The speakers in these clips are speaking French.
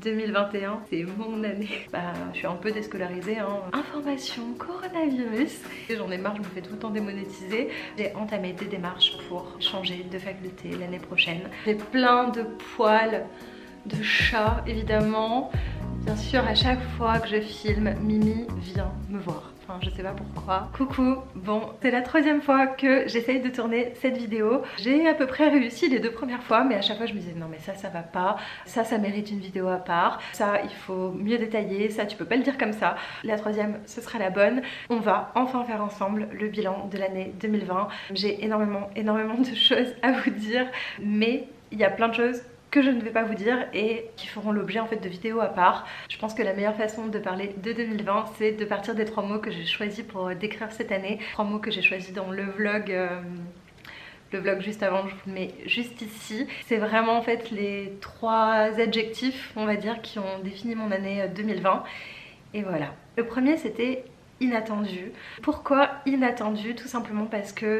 2021, c'est mon année. Je suis un peu déscolarisée, hein. Information coronavirus. J'en ai marre, je me fais tout le temps démonétiser. J'ai entamé des démarches pour changer de faculté l'année prochaine. J'ai plein de poils de chat évidemment. Bien sûr, à chaque fois que je filme, Mimi vient me voir. Enfin, je sais pas pourquoi. Coucou, bon, c'est la troisième fois que j'essaye de tourner cette vidéo. J'ai à peu près réussi les deux premières fois, mais à chaque fois je me disais non mais ça va pas, ça mérite une vidéo à part, ça il faut mieux détailler, ça tu peux pas le dire comme ça. La troisième, ce sera la bonne. On va enfin faire ensemble le bilan de l'année 2020. J'ai énormément de choses à vous dire, mais il y a plein de choses que je ne vais pas vous dire et qui feront l'objet en fait de vidéos à part. Je pense que la meilleure façon de parler de 2020, c'est de partir des 3 mots que j'ai choisis pour décrire cette année. 3 mots que j'ai choisis dans le vlog juste avant, je vous le mets juste ici. C'est vraiment en fait les 3 adjectifs, on va dire, qui ont défini mon année 2020. Et voilà. Le premier, c'était inattendu. Pourquoi inattendu? Tout simplement parce que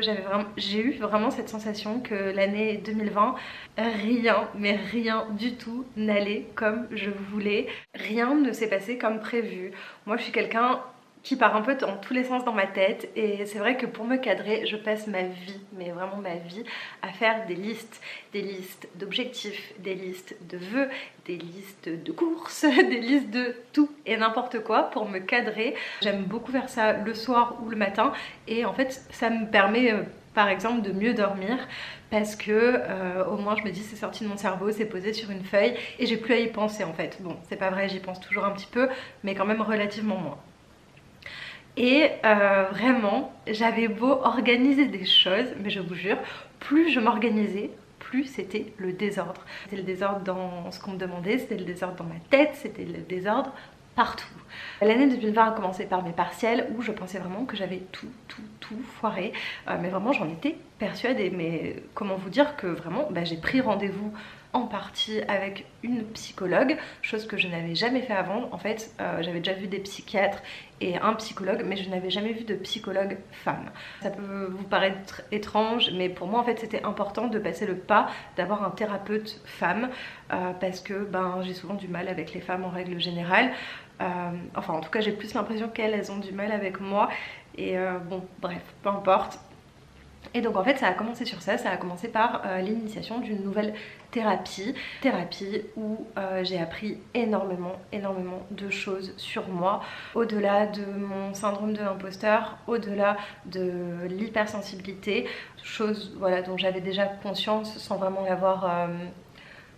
j'ai eu vraiment cette sensation que l'année 2020, rien, mais rien du tout n'allait comme je voulais. Rien ne s'est passé comme prévu. Moi je suis quelqu'un qui part un peu dans tous les sens dans ma tête et c'est vrai que pour me cadrer, je passe ma vie, mais vraiment ma vie, à faire des listes d'objectifs, des listes de vœux, des listes de courses, des listes de tout et n'importe quoi pour me cadrer. J'aime beaucoup faire ça le soir ou le matin et en fait ça me permet par exemple de mieux dormir parce que au moins je me dis c'est sorti de mon cerveau, c'est posé sur une feuille et j'ai plus à y penser en fait. Bon, c'est pas vrai, j'y pense toujours un petit peu mais quand même relativement moins. Et vraiment, j'avais beau organiser des choses, mais je vous jure, plus je m'organisais, plus c'était le désordre. C'était le désordre dans ce qu'on me demandait, c'était le désordre dans ma tête, c'était le désordre partout. L'année 2020 a commencé par mes partiels où je pensais vraiment que j'avais tout foiré. Mais vraiment, j'en étais persuadée. Mais comment vous dire que vraiment, j'ai pris rendez-vous en partie avec une psychologue, chose que je n'avais jamais fait avant. En fait, j'avais déjà vu des psychiatres et un psychologue, mais je n'avais jamais vu de psychologue femme. Ça peut vous paraître étrange, mais pour moi en fait c'était important de passer le pas d'avoir un thérapeute femme parce que j'ai souvent du mal avec les femmes en règle générale. Enfin en tout cas j'ai plus l'impression qu'elles ont du mal avec moi et bon bref, peu importe. Et donc en fait ça a commencé sur ça, ça a commencé par l'initiation d'une nouvelle thérapie où j'ai appris énormément de choses sur moi, au-delà de mon syndrome de l'imposteur, au-delà de l'hypersensibilité, chose voilà, dont j'avais déjà conscience sans vraiment l'avoir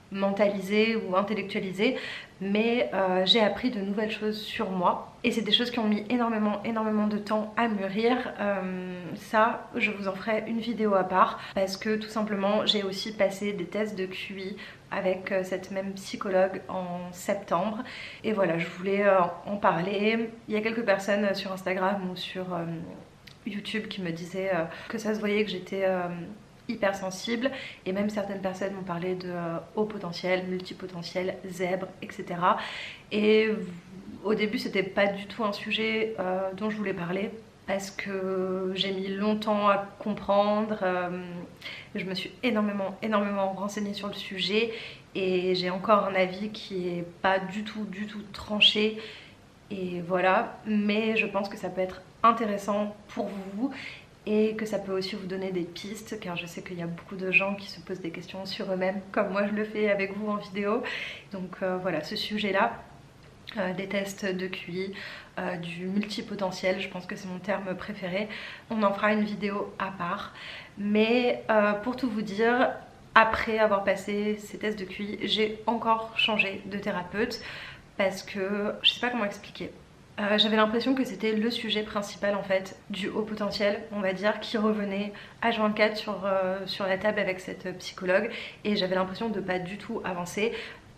mentalisé ou intellectualisé, mais j'ai appris de nouvelles choses sur moi et c'est des choses qui ont mis énormément de temps à mûrir. Ça je vous en ferai une vidéo à part parce que tout simplement j'ai aussi passé des tests de QI avec cette même psychologue en septembre et voilà, je voulais en parler. Il y a quelques personnes sur Instagram ou sur YouTube qui me disaient que ça se voyait que j'étais hypersensible et même certaines personnes m'ont parlé de haut potentiel, multipotentiel, zèbre, etc. Et au début c'était pas du tout un sujet dont je voulais parler parce que j'ai mis longtemps à comprendre, je me suis énormément renseignée sur le sujet et j'ai encore un avis qui est pas du tout tranché et voilà, mais je pense que ça peut être intéressant pour vous et que ça peut aussi vous donner des pistes car je sais qu'il y a beaucoup de gens qui se posent des questions sur eux-mêmes comme moi je le fais avec vous en vidéo. Donc voilà, ce sujet là, des tests de QI, du multipotentiel, je pense que c'est mon terme préféré, on en fera une vidéo à part. Mais pour tout vous dire, après avoir passé ces tests de QI, j'ai encore changé de thérapeute parce que je sais pas comment expliquer. J'avais l'impression que c'était le sujet principal en fait du haut potentiel, on va dire, qui revenait H24 sur la table avec cette psychologue et j'avais l'impression de pas du tout avancer.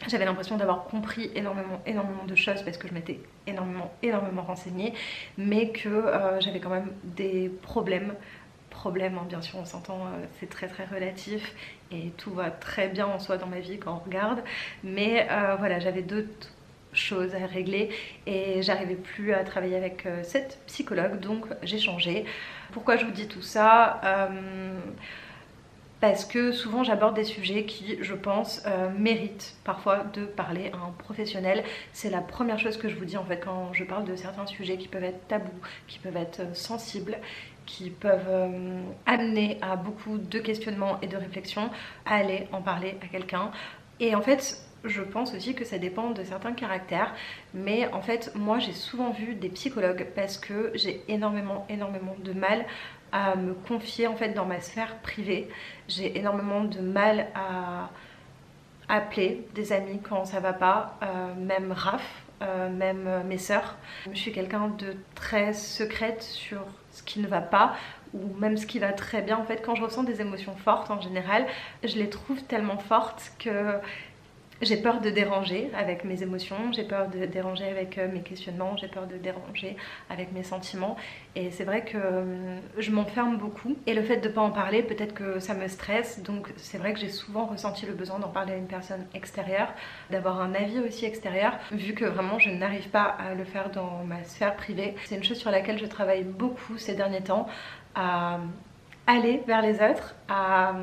J'avais l'impression d'avoir compris énormément de choses parce que je m'étais énormément renseignée, mais que j'avais quand même des problèmes, hein, bien sûr on s'entend, c'est très relatif et tout va très bien en soi dans ma vie quand on regarde, mais voilà, j'avais d'autres choses à régler et j'arrivais plus à travailler avec cette psychologue, donc j'ai changé. Pourquoi je vous dis tout ça? parce que souvent j'aborde des sujets qui, je pense, méritent parfois de parler à un professionnel. C'est la première chose que je vous dis en fait quand je parle de certains sujets qui peuvent être tabous, qui peuvent être sensibles, qui peuvent amener à beaucoup de questionnements et de réflexions. Allez en parler à quelqu'un. Et en fait, je pense aussi que ça dépend de certains caractères, mais en fait moi j'ai souvent vu des psychologues parce que j'ai énormément de mal à me confier en fait dans ma sphère privée. J'ai énormément de mal à appeler des amis quand ça va pas, même Raph, même mes sœurs. Je suis quelqu'un de très secrète sur ce qui ne va pas ou même ce qui va très bien. En fait, quand je ressens des émotions fortes en général, je les trouve tellement fortes que j'ai peur de déranger avec mes émotions, j'ai peur de déranger avec mes questionnements, j'ai peur de déranger avec mes sentiments. Et c'est vrai que je m'enferme beaucoup. Et le fait de ne pas en parler, peut-être que ça me stresse. Donc c'est vrai que j'ai souvent ressenti le besoin d'en parler à une personne extérieure, d'avoir un avis aussi extérieur, vu que vraiment je n'arrive pas à le faire dans ma sphère privée. C'est une chose sur laquelle je travaille beaucoup ces derniers temps, à aller vers les autres, à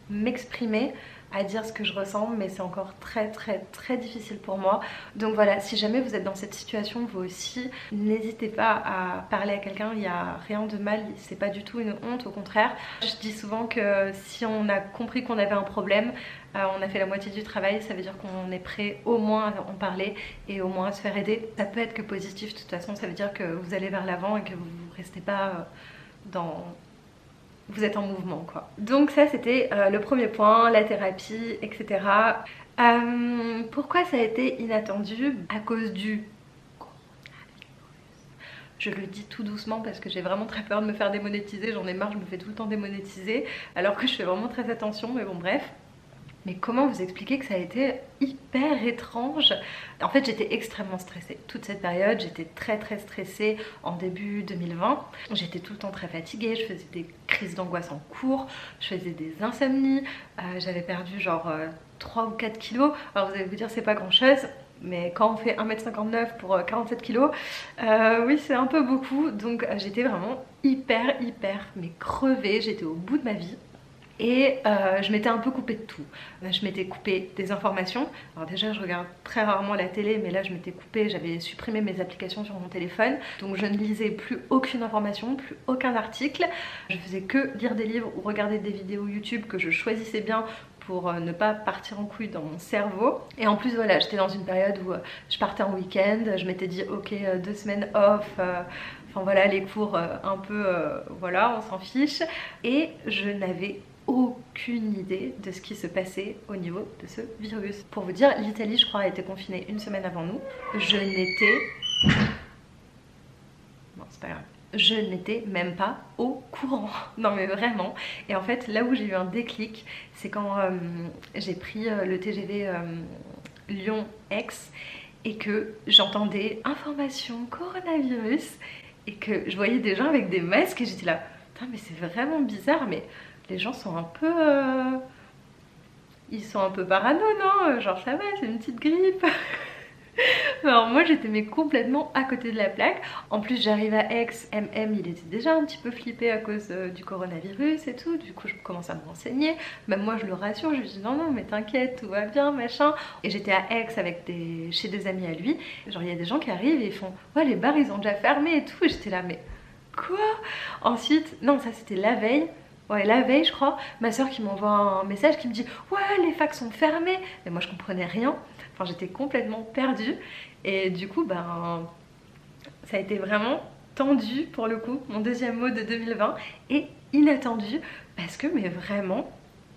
m'exprimer, à dire ce que je ressens, mais c'est encore très difficile pour moi. Donc voilà, si jamais vous êtes dans cette situation vous aussi, n'hésitez pas à parler à quelqu'un, il n'y a rien de mal, c'est pas du tout une honte, au contraire. Je dis souvent que si on a compris qu'on avait un problème, on a fait la moitié du travail, ça veut dire qu'on est prêt au moins à en parler et au moins à se faire aider. Ça peut être que positif, de toute façon ça veut dire que vous allez vers l'avant et que vous ne restez pas dans... vous êtes en mouvement quoi. Donc ça c'était le premier point, la thérapie, etc. Pourquoi ça a été inattendu? À cause du... Je le dis tout doucement parce que j'ai vraiment très peur de me faire démonétiser, j'en ai marre, je me fais tout le temps démonétiser alors que je fais vraiment très attention, mais bon bref. Mais comment vous expliquer que ça a été hyper étrange? En fait j'étais extrêmement stressée toute cette période, j'étais très stressée en début 2020. J'étais tout le temps très fatiguée, je faisais des crises d'angoisse en cours, je faisais des insomnies, j'avais perdu genre 3 ou 4 kilos. Alors vous allez vous dire c'est pas grand chose, mais quand on fait 1m59 pour 47 kilos, oui c'est un peu beaucoup. Donc j'étais vraiment hyper mais crevée, j'étais au bout de ma vie. Et je m'étais un peu coupée de tout. Je m'étais coupée des informations. Alors déjà je regarde très rarement la télé, mais là je m'étais coupée, j'avais supprimé mes applications sur mon téléphone. Donc je ne lisais plus aucune information, plus aucun article. Je faisais que lire des livres ou regarder des vidéos YouTube que je choisissais bien pour ne pas partir en couille dans mon cerveau. Et en plus voilà, j'étais dans une période où je partais en week-end, je m'étais dit ok 2 semaines off, enfin voilà les cours un peu voilà on s'en fiche. Et je n'avais aucune idée de ce qui se passait au niveau de ce virus. Pour vous dire, l'Italie je crois a été confinée 1 semaine avant nous. Je n'étais... Bon c'est pas grave. Je n'étais même pas au courant. Non mais vraiment. Et en fait là où j'ai eu un déclic, c'est quand j'ai pris le TGV Lyon-Aix et que j'entendais information coronavirus et que je voyais des gens avec des masques et j'étais là, putain mais c'est vraiment bizarre, mais les gens sont un peu... ils sont un peu parano, non? Genre ça va, c'est une petite grippe. Alors moi j'étais mais complètement à côté de la plaque. En plus j'arrive à Aix, MM il était déjà un petit peu flippé à cause du coronavirus et tout. Du coup je commence à me renseigner. Même moi je le rassure, je lui dis non mais t'inquiète, tout va bien machin. Et j'étais à Aix avec chez des amis à lui. Genre il y a des gens qui arrivent et ils font ouais les bars ils ont déjà fermé et tout. Et j'étais là mais quoi? Ensuite, non ça c'était la veille. Ouais, la veille, je crois, ma soeur qui m'envoie un message qui me dit « Ouais, les facs sont fermés !» Mais moi, je comprenais rien. Enfin, j'étais complètement perdue. Et du coup, ben, ça a été vraiment tendu pour le coup. Mon deuxième mot de 2020 et inattendu parce que, mais vraiment,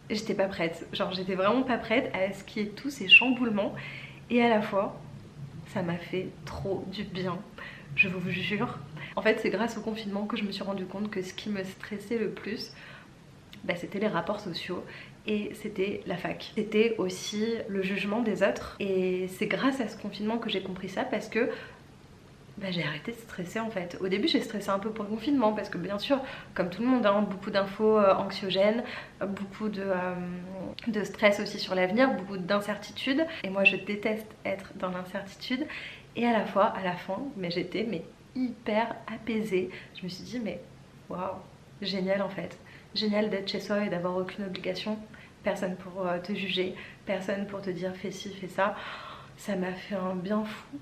j'étais pas prête. Genre, j'étais vraiment pas prête à ce qu'il y ait tous ces chamboulements. Et à la fois, ça m'a fait trop du bien. Je vous jure. En fait, c'est grâce au confinement que je me suis rendu compte que ce qui me stressait le plus, bah, c'était les rapports sociaux et c'était la fac. C'était aussi le jugement des autres et c'est grâce à ce confinement que j'ai compris ça parce que bah, j'ai arrêté de stresser en fait. Au début j'ai stressé un peu pour le confinement parce que bien sûr comme tout le monde hein, beaucoup d'infos anxiogènes, beaucoup de stress aussi sur l'avenir, beaucoup d'incertitudes et moi je déteste être dans l'incertitude et à la fois à la fin mais j'étais hyper apaisée. Je me suis dit mais waouh génial en fait. génial d'être chez soi et d'avoir aucune obligation, personne pour te juger, personne pour te dire fais ci, fais ça. Ça m'a fait un bien fou.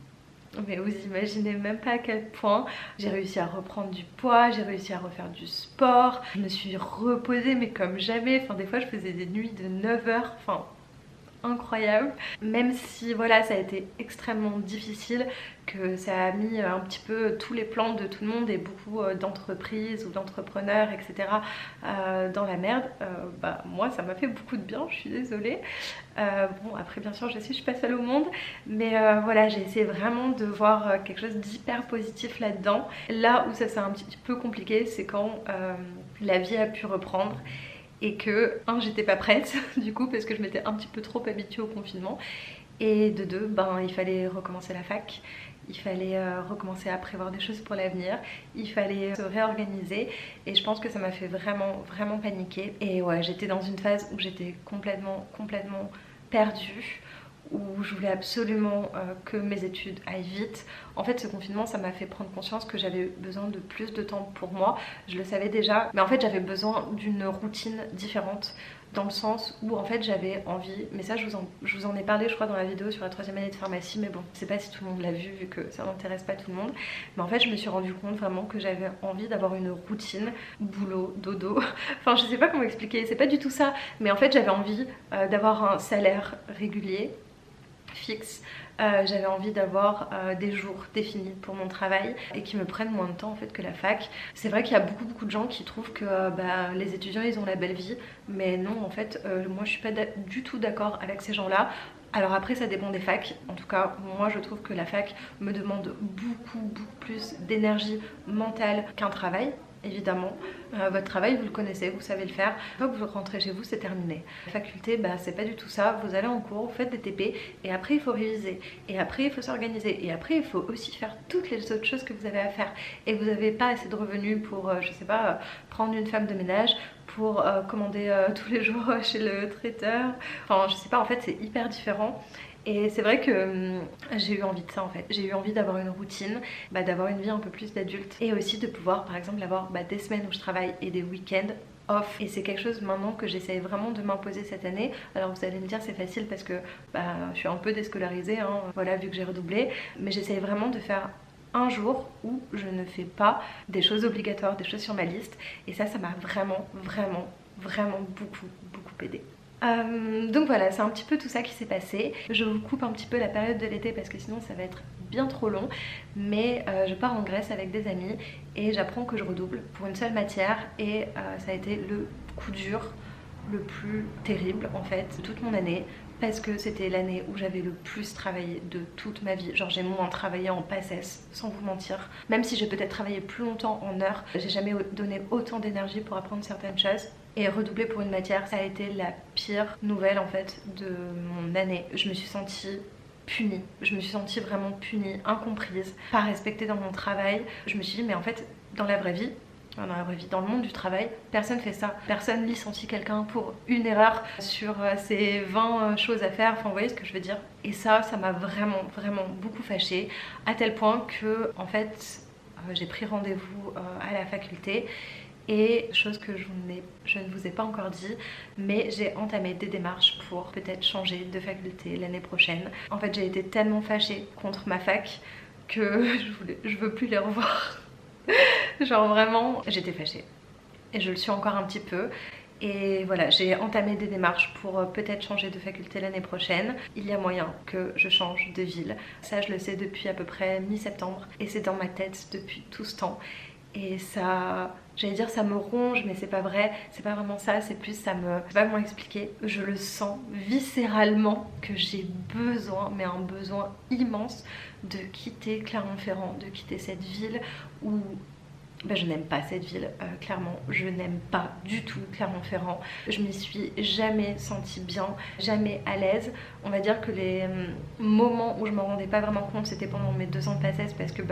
Mais vous imaginez même pas à quel point j'ai réussi à reprendre du poids, j'ai réussi à refaire du sport, je me suis reposée mais comme jamais, enfin des fois je faisais des nuits de 9 heures, enfin incroyable. Même si voilà ça a été extrêmement difficile, que ça a mis un petit peu tous les plans de tout le monde et beaucoup d'entreprises ou d'entrepreneurs etc. Dans la merde, bah moi ça m'a fait beaucoup de bien, je suis désolée. Bon après bien sûr je suis pas seule au monde, mais voilà j'ai essayé vraiment de voir quelque chose d'hyper positif là-dedans. Là où ça s'est un petit peu compliqué, c'est quand la vie a pu reprendre et que, j'étais pas prête du coup parce que je m'étais un petit peu trop habituée au confinement, et de deux, il fallait recommencer la fac, il fallait recommencer à prévoir des choses pour l'avenir, il fallait se réorganiser, et je pense que ça m'a fait vraiment paniquer. Et ouais, j'étais dans une phase où j'étais complètement perdue, où je voulais absolument que mes études aillent vite. En fait ce confinement ça m'a fait prendre conscience que j'avais besoin de plus de temps pour moi. Je le savais déjà, mais en fait j'avais besoin d'une routine différente, dans le sens où en fait j'avais envie, mais ça je vous en ai parlé je crois dans la vidéo sur la 3e année de pharmacie, mais bon je sais pas si tout le monde l'a vu que ça n'intéresse pas tout le monde, mais en fait je me suis rendu compte vraiment que j'avais envie d'avoir une routine boulot, dodo, enfin je sais pas comment expliquer, c'est pas du tout ça, mais en fait j'avais envie d'avoir un salaire régulier, fixe, j'avais envie d'avoir des jours définis pour mon travail et qui me prennent moins de temps en fait que la fac. C'est vrai qu'il y a beaucoup de gens qui trouvent que les étudiants ils ont la belle vie, mais non en fait moi je suis pas du tout d'accord avec ces gens là. Alors après ça dépend des facs, en tout cas moi je trouve que la fac me demande beaucoup plus d'énergie mentale qu'un travail. Évidemment, votre travail vous le connaissez, vous savez le faire. Une fois que vous rentrez chez vous c'est terminé. La faculté c'est pas du tout ça, vous allez en cours, vous faites des TP et après il faut réviser et après il faut s'organiser et après il faut aussi faire toutes les autres choses que vous avez à faire, et vous n'avez pas assez de revenus pour je sais pas prendre une femme de ménage, pour commander tous les jours chez le traiteur, enfin je sais pas, en fait c'est hyper différent. Et c'est vrai que j'ai eu envie de ça en fait. J'ai eu envie d'avoir une routine, d'avoir une vie un peu plus d'adulte, et aussi de pouvoir par exemple avoir des semaines où je travaille et des week-ends off. Et c'est quelque chose maintenant que j'essaye vraiment de m'imposer cette année. Alors vous allez me dire c'est facile parce que je suis un peu déscolarisée, voilà, vu que j'ai redoublé. Mais j'essaye vraiment de faire un jour où je ne fais pas des choses obligatoires, des choses sur ma liste. Et ça m'a vraiment beaucoup aidé. Donc voilà, c'est un petit peu tout ça qui s'est passé. Je vous coupe un petit peu la période de l'été parce que sinon ça va être bien trop long, mais je pars en Grèce avec des amis et j'apprends que je redouble pour une seule matière, et ça a été le coup dur le plus terrible en fait de toute mon année, parce que c'était l'année où j'avais le plus travaillé de toute ma vie. Genre j'ai moins travaillé en PACES, sans vous mentir. Même si j'ai peut-être travaillé plus longtemps en heures, j'ai jamais donné autant d'énergie pour apprendre certaines choses. Et redoubler pour une matière, ça a été la pire nouvelle en fait de mon année. Je me suis sentie punie, je me suis sentie vraiment punie, incomprise, pas respectée dans mon travail. Je me suis dit mais en fait dans la vraie vie, dans le monde du travail, personne fait ça. Personne licencie quelqu'un pour une erreur sur ses 20 choses à faire. Enfin, vous voyez ce que je veux dire. Et ça m'a vraiment beaucoup fâchée, à tel point que, en fait, j'ai pris rendez-vous à la faculté. Et chose que je ne vous ai pas encore dit, mais j'ai entamé des démarches pour peut-être changer de faculté l'année prochaine. En fait, j'ai été tellement fâchée contre ma fac que je veux plus les revoir. Genre vraiment, j'étais fâchée. Et je le suis encore un petit peu. Et voilà, j'ai entamé des démarches pour peut-être changer de faculté l'année prochaine. Il y a moyen que je change de ville. Ça, je le sais depuis à peu près mi-septembre. Et c'est dans ma tête depuis tout ce temps. Et ça, j'allais dire ça me ronge, mais c'est pas vrai, c'est pas vraiment ça, c'est plus ça me... Je sais pas comment expliquer, je le sens viscéralement que j'ai besoin, mais un besoin immense de quitter Clermont-Ferrand, de quitter cette ville où... je n'aime pas cette ville, clairement, je n'aime pas du tout Clermont-Ferrand. Je m'y suis jamais sentie bien, jamais à l'aise. On va dire que les moments où je m'en rendais pas vraiment compte, c'était pendant mes 2 ans de PACES, parce que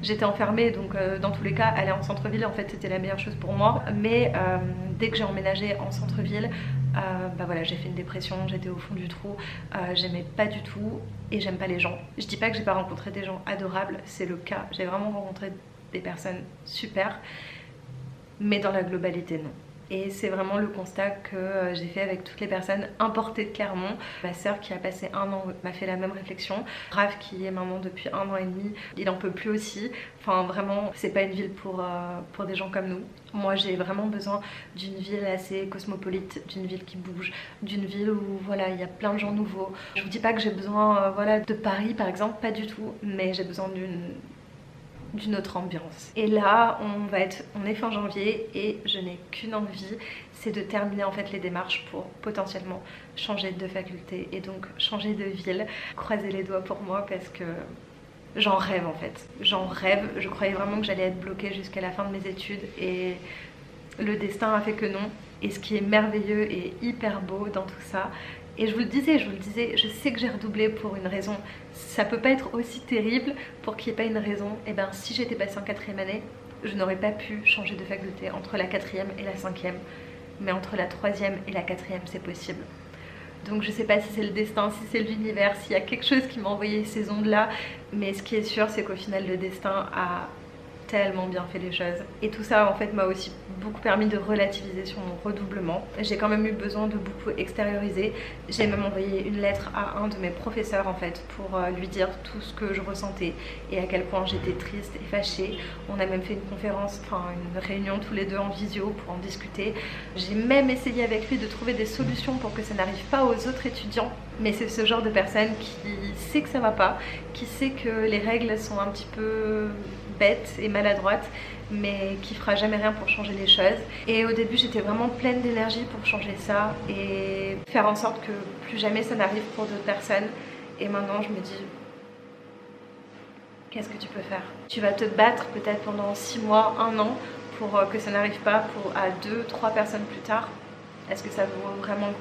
j'étais enfermée, donc dans tous les cas, aller en centre-ville, en fait, c'était la meilleure chose pour moi. Mais dès que j'ai emménagé en centre-ville, voilà, j'ai fait une dépression, j'étais au fond du trou, j'aimais pas du tout et j'aime pas les gens. Je dis pas que j'ai pas rencontré des gens adorables, c'est le cas, j'ai vraiment rencontré des personnes super, mais dans la globalité non. Et c'est vraiment le constat que j'ai fait avec toutes les personnes importées de Clermont. Ma sœur qui a passé 1 an m'a fait la même réflexion. Raph qui est maman depuis 1 an et demi, il en peut plus aussi. Enfin vraiment, c'est pas une ville pour des gens comme nous. Moi j'ai vraiment besoin d'une ville assez cosmopolite, d'une ville qui bouge, d'une ville où voilà, il y a plein de gens nouveaux. Je vous dis pas que j'ai besoin voilà, de Paris par exemple, pas du tout, mais j'ai besoin d'une autre ambiance. Et là on est fin janvier et je n'ai qu'une envie, c'est de terminer en fait les démarches pour potentiellement changer de faculté et donc changer de ville. Croisez les doigts pour moi parce que j'en rêve en fait, j'en rêve. Je croyais vraiment que j'allais être bloquée jusqu'à la fin de mes études et le destin a fait que non. Et ce qui est merveilleux et hyper beau dans tout ça, et je vous le disais, je sais que j'ai redoublé pour une raison. Ça peut pas être aussi terrible pour qu'il n'y ait pas une raison. Et ben si j'étais passée en 4e année, je n'aurais pas pu changer de faculté entre la 4e et la 5e. Mais entre la 3e et la 4e, c'est possible. Donc je sais pas si c'est le destin, si c'est l'univers, s'il y a quelque chose qui m'a envoyé ces ondes-là. Mais ce qui est sûr, c'est qu'au final, le destin a tellement bien fait les choses. Et tout ça en fait m'a aussi beaucoup permis de relativiser sur mon redoublement. J'ai quand même eu besoin de beaucoup extérioriser. J'ai même envoyé une lettre à un de mes professeurs en fait pour lui dire tout ce que je ressentais et à quel point j'étais triste et fâchée. On a même fait une conférence, enfin une réunion tous les deux en visio pour en discuter. J'ai même essayé avec lui de trouver des solutions pour que ça n'arrive pas aux autres étudiants. Mais c'est ce genre de personne qui sait que ça va pas, qui sait que les règles sont un petit peu bête et maladroite, mais qui fera jamais rien pour changer les choses. Et au début j'étais vraiment pleine d'énergie pour changer ça et faire en sorte que plus jamais ça n'arrive pour d'autres personnes. Et maintenant je me dis, qu'est-ce que tu peux faire? Tu vas te battre peut-être pendant 6 mois, 1 an pour que ça n'arrive pas à 2, 3 personnes plus tard. Est-ce que ça vaut vraiment le coup?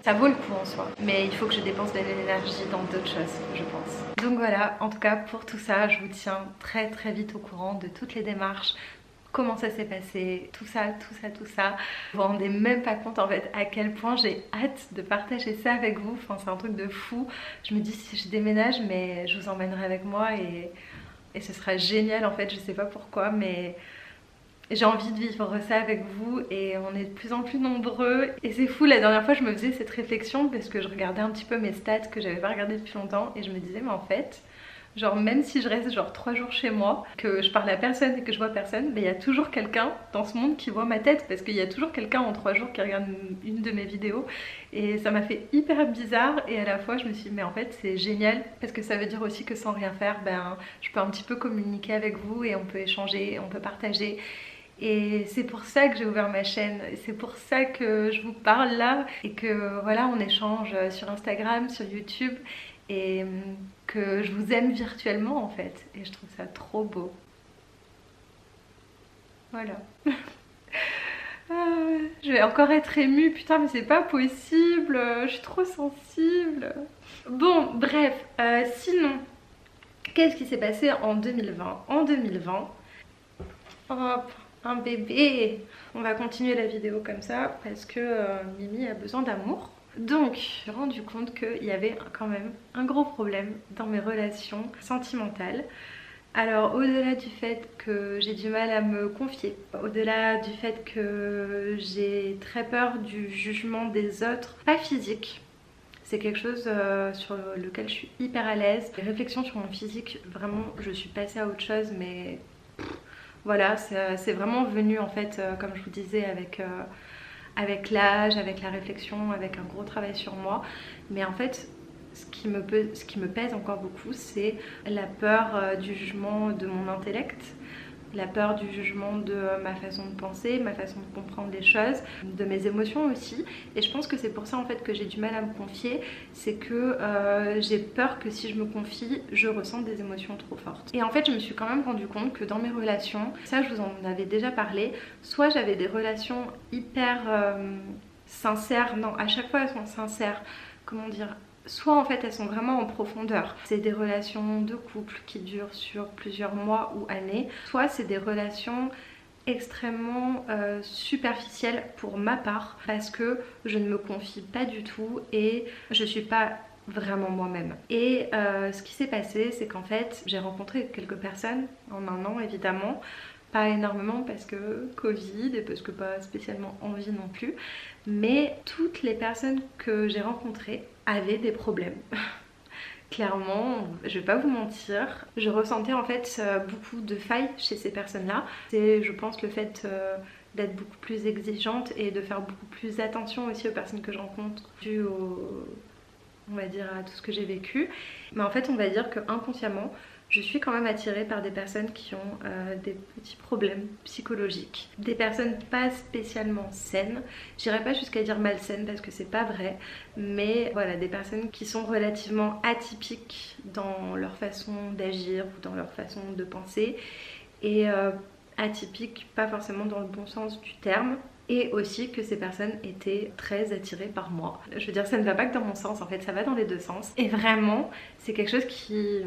Ça vaut le coup en soi, mais il faut que je dépense de l'énergie dans d'autres choses, je pense. Donc voilà, en tout cas pour tout ça, je vous tiens très vite au courant de toutes les démarches, comment ça s'est passé, tout ça. Vous vous rendez même pas compte en fait à quel point j'ai hâte de partager ça avec vous. Enfin c'est un truc de fou. Je me dis si je déménage, mais je vous emmènerai avec moi et ce sera génial en fait, je sais pas pourquoi, mais j'ai envie de vivre ça avec vous et on est de plus en plus nombreux. Et c'est fou, la dernière fois je me faisais cette réflexion parce que je regardais un petit peu mes stats que j'avais pas regardé depuis longtemps et je me disais mais en fait, genre même si je reste genre 3 jours chez moi, que je parle à personne et que je vois personne, mais il y a toujours quelqu'un dans ce monde qui voit ma tête parce qu'il y a toujours quelqu'un en 3 jours qui regarde une de mes vidéos et ça m'a fait hyper bizarre et à la fois je me suis dit mais en fait c'est génial parce que ça veut dire aussi que sans rien faire, ben je peux un petit peu communiquer avec vous et on peut échanger, on peut partager. Et c'est pour ça que j'ai ouvert ma chaîne, c'est pour ça que je vous parle là et que voilà on échange sur Instagram, sur YouTube et que je vous aime virtuellement en fait et je trouve ça trop beau. Voilà. Je vais encore être émue, putain mais c'est pas possible, je suis trop sensible. Bon bref, sinon, qu'est-ce qui s'est passé en 2020? En 2020, hop, un bébé. On va continuer la vidéo comme ça parce que Mimi a besoin d'amour. Donc, je me suis rendu compte qu'il y avait quand même un gros problème dans mes relations sentimentales. Alors, au-delà du fait que j'ai du mal à me confier, au-delà du fait que j'ai très peur du jugement des autres, pas physique, c'est quelque chose sur lequel je suis hyper à l'aise. Les réflexions sur mon physique, vraiment, je suis passée à autre chose, mais voilà, c'est vraiment venu en fait, comme je vous disais, avec l'âge, avec la réflexion, avec un gros travail sur moi. Mais en fait, ce qui me pèse encore beaucoup, c'est la peur du jugement de mon intellect, la peur du jugement de ma façon de penser, ma façon de comprendre les choses, de mes émotions aussi. Et je pense que c'est pour ça en fait que j'ai du mal à me confier, c'est que j'ai peur que si je me confie, je ressente des émotions trop fortes. Et en fait je me suis quand même rendu compte que dans mes relations, ça je vous en avais déjà parlé, soit j'avais des relations hyper sincères, non à chaque fois elles sont sincères, comment dire, soit en fait elles sont vraiment en profondeur. C'est des relations de couple qui durent sur plusieurs mois ou années. Soit c'est des relations extrêmement superficielles pour ma part parce que je ne me confie pas du tout et je suis pas vraiment moi-même. Et ce qui s'est passé c'est qu'en fait j'ai rencontré quelques personnes en 1 an évidemment Pas énormément parce que Covid et parce que pas spécialement envie non plus. Mais toutes les personnes que j'ai rencontrées avaient des problèmes. Clairement, je vais pas vous mentir, je ressentais en fait beaucoup de failles chez ces personnes-là. C'est, je pense, le fait d'être beaucoup plus exigeante et de faire beaucoup plus attention aussi aux personnes que je rencontre, dû au, on va dire, à tout ce que j'ai vécu. Mais en fait, on va dire que inconsciemment, je suis quand même attirée par des personnes qui ont des petits problèmes psychologiques. Des personnes pas spécialement saines. J'irai pas jusqu'à dire malsaines parce que c'est pas vrai. Mais voilà, des personnes qui sont relativement atypiques dans leur façon d'agir ou dans leur façon de penser. Et atypiques, pas forcément dans le bon sens du terme. Et aussi que ces personnes étaient très attirées par moi. Je veux dire, ça ne va pas que dans mon sens, en fait, ça va dans les deux sens. Et vraiment, c'est quelque chose qui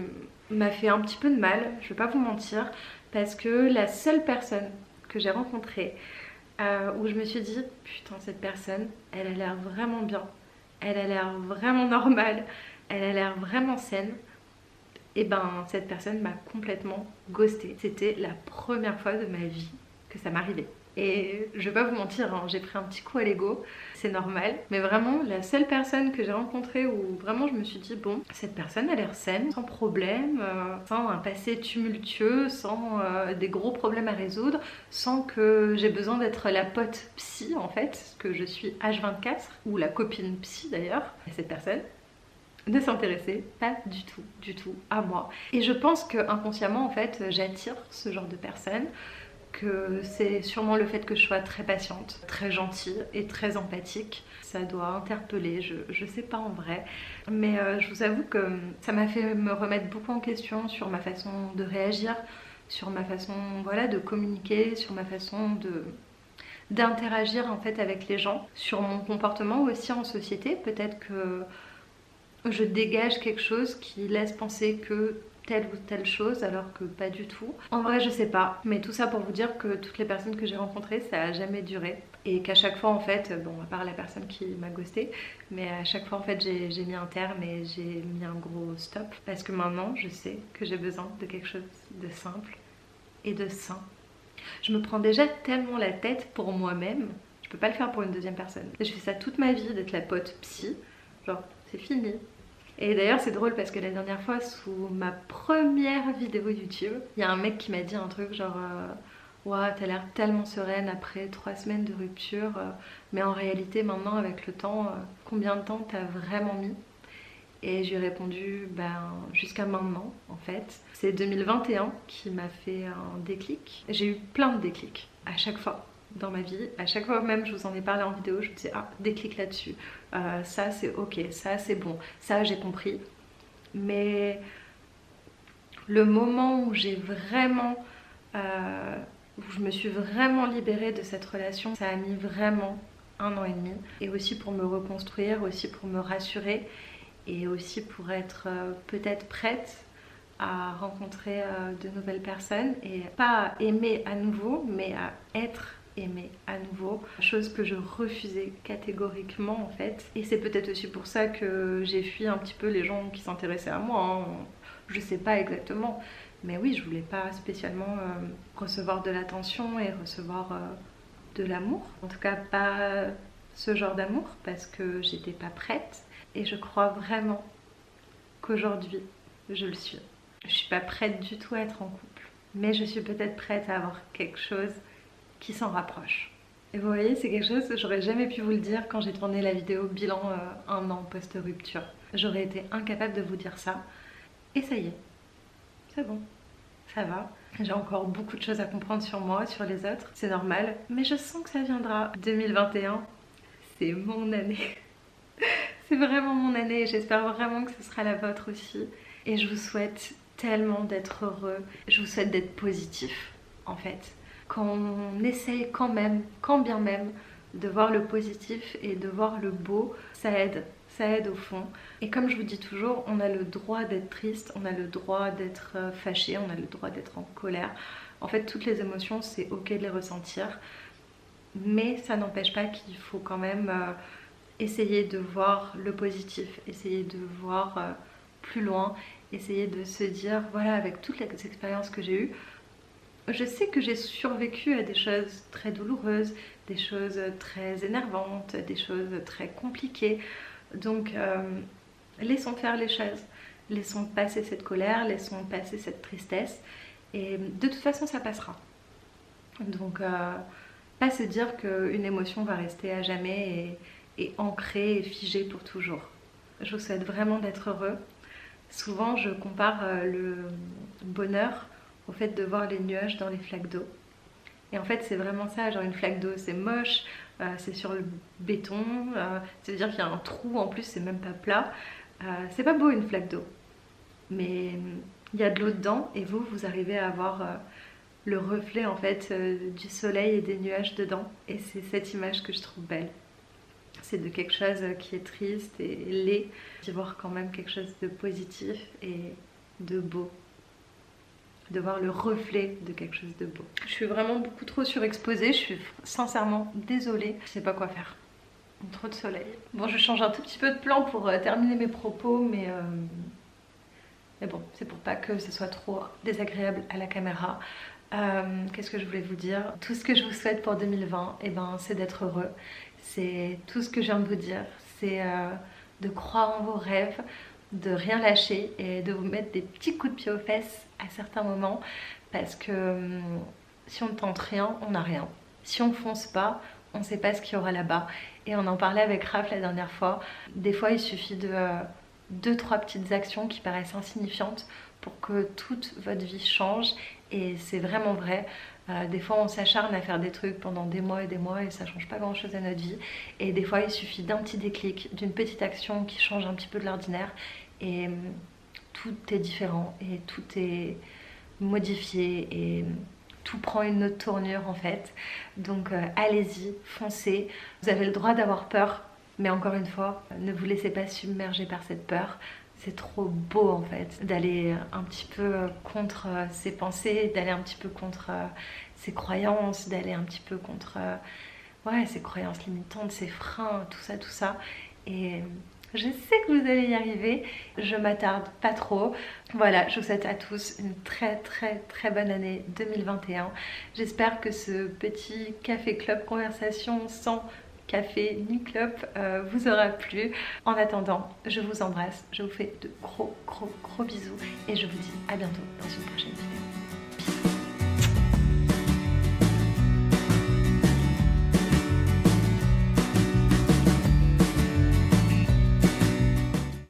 m'a fait un petit peu de mal, je vais pas vous mentir, parce que la seule personne que j'ai rencontrée où je me suis dit, putain, cette personne, elle a l'air vraiment bien, elle a l'air vraiment normale, elle a l'air vraiment saine, et ben cette personne m'a complètement ghostée. C'était la première fois de ma vie que ça m'arrivait. Et je vais pas vous mentir, hein, j'ai pris un petit coup à l'ego, c'est normal. Mais vraiment, la seule personne que j'ai rencontrée où vraiment je me suis dit, bon, cette personne a l'air saine, sans problème, sans un passé tumultueux, sans des gros problèmes à résoudre, sans que j'ai besoin d'être la pote psy en fait, que je suis H24, ou la copine psy d'ailleurs, à cette personne ne s'intéresser pas du tout à moi. Et je pense que inconsciemment en fait, j'attire ce genre de personnes, que c'est sûrement le fait que je sois très patiente, très gentille et très empathique. Ça doit interpeller, je sais pas en vrai. Mais je vous avoue que ça m'a fait me remettre beaucoup en question sur ma façon de réagir, sur ma façon voilà, de communiquer, sur ma façon d'interagir en fait avec les gens, sur mon comportement aussi en société. Peut-être que je dégage quelque chose qui laisse penser que telle ou telle chose alors que pas du tout. En vrai je sais pas, mais tout ça pour vous dire que toutes les personnes que j'ai rencontrées ça a jamais duré et qu'à chaque fois en fait, bon à part la personne qui m'a ghosté, mais à chaque fois en fait j'ai mis un terme et j'ai mis un gros stop parce que maintenant je sais que j'ai besoin de quelque chose de simple et de sain. Je me prends déjà tellement la tête pour moi-même, je peux pas le faire pour une deuxième personne. Je fais ça toute ma vie d'être la pote psy, genre c'est fini. Et d'ailleurs c'est drôle parce que la dernière fois sous ma première vidéo YouTube, il y a un mec qui m'a dit un truc genre ouah t'as l'air tellement sereine après 3 semaines de rupture, mais en réalité maintenant avec le temps, combien de temps t'as vraiment mis? Et je lui ai répondu ben jusqu'à maintenant en fait. C'est 2021 qui m'a fait un déclic. J'ai eu plein de déclics à chaque fois dans ma vie. À chaque fois même je vous en ai parlé en vidéo, je me disais ah déclic là-dessus, ça c'est ok, ça c'est bon, ça j'ai compris. Mais le moment où j'ai vraiment, où je me suis vraiment libérée de cette relation, ça a mis vraiment 1 an et demi. Et aussi pour me reconstruire, aussi pour me rassurer et aussi pour être peut-être prête à rencontrer de nouvelles personnes et pas à aimer à nouveau mais à être aimée à nouveau, chose que je refusais catégoriquement en fait. Et c'est peut-être aussi pour ça que j'ai fui un petit peu les gens qui s'intéressaient à moi, hein. Je sais pas exactement, mais oui je voulais pas spécialement recevoir de l'attention et recevoir de l'amour, en tout cas pas ce genre d'amour parce que j'étais pas prête. Et je crois vraiment qu'aujourd'hui je le suis. Je suis pas prête du tout à être en couple, mais je suis peut-être prête à avoir quelque chose qui s'en rapproche. Et vous voyez, c'est quelque chose que j'aurais jamais pu vous le dire quand j'ai tourné la vidéo bilan 1 an post-rupture. J'aurais été incapable de vous dire ça. Et ça y est, c'est bon, ça va. J'ai encore beaucoup de choses à comprendre sur moi, sur les autres, c'est normal. Mais je sens que ça viendra. 2021, c'est mon année. C'est vraiment mon année et j'espère vraiment que ce sera la vôtre aussi. Et je vous souhaite tellement d'être heureux, je vous souhaite d'être positif en fait. Quand on essaye quand même, quand bien même, de voir le positif et de voir le beau, ça aide au fond. Et comme je vous dis toujours, on a le droit d'être triste, on a le droit d'être fâché, on a le droit d'être en colère. En fait, toutes les émotions, c'est ok de les ressentir, mais ça n'empêche pas qu'il faut quand même essayer de voir le positif, essayer de voir plus loin, essayer de se dire, voilà, avec toutes les expériences que j'ai eues, Je sais que j'ai survécu à des choses très douloureuses, des choses très énervantes, des choses très compliquées. Donc laissons faire les choses, laissons passer cette colère, laissons passer cette tristesse. Et de toute façon ça passera. Donc pas se dire qu'une émotion va rester à jamais et ancrée et figée pour toujours. Je vous souhaite vraiment d'être heureux. Souvent je compare le bonheur au fait de voir les nuages dans les flaques d'eau. Et en fait c'est vraiment ça, genre une flaque d'eau c'est moche, c'est sur le béton, ça veut dire qu'il y a un trou en plus, c'est même pas plat. C'est pas beau une flaque d'eau, mais il y a de l'eau dedans et vous arrivez à avoir le reflet en fait du soleil et des nuages dedans. Et c'est cette image que je trouve belle. C'est de quelque chose qui est triste et laid, d'y voir quand même quelque chose de positif et de beau. De voir le reflet de quelque chose de beau. Je suis vraiment beaucoup trop surexposée, je suis sincèrement désolée, je sais pas quoi faire. Trop de soleil. Bon, je change un tout petit peu de plan pour terminer mes propos, mais bon, c'est pour pas que ce soit trop désagréable à la caméra. Qu'est-ce que je voulais vous dire? Tout ce que je vous souhaite pour 2020, eh ben, c'est d'être heureux. C'est tout ce que je viens de vous dire. C'est de croire en vos rêves, de rien lâcher et de vous mettre des petits coups de pied aux fesses à certains moments. Parce que si on ne tente rien, on n'a rien. Si on fonce pas, on ne sait pas ce qu'il y aura là-bas. Et on en parlait avec Raph la dernière fois. Des fois, il suffit de 2-3 petites actions qui paraissent insignifiantes pour que toute votre vie change. Et c'est vraiment vrai. Des fois, on s'acharne à faire des trucs pendant des mois et ça change pas grand-chose à notre vie. Et des fois, il suffit d'un petit déclic, d'une petite action qui change un petit peu de l'ordinaire. Et tout est différent et tout est modifié et tout prend une autre tournure en fait. Donc allez-y, foncez. Vous avez le droit d'avoir peur, mais encore une fois, ne vous laissez pas submerger par cette peur. C'est trop beau en fait d'aller un petit peu contre ses pensées, d'aller un petit peu contre ses croyances, d'aller un petit peu contre ses croyances limitantes, ses freins, tout ça. Et je sais que vous allez y arriver, je m'attarde pas trop. Voilà, je vous souhaite à tous une très bonne année 2021. J'espère que ce petit café club conversation sans café ni clope vous aura plu. En attendant, je vous embrasse, je vous fais de gros bisous et je vous dis à bientôt dans une prochaine vidéo.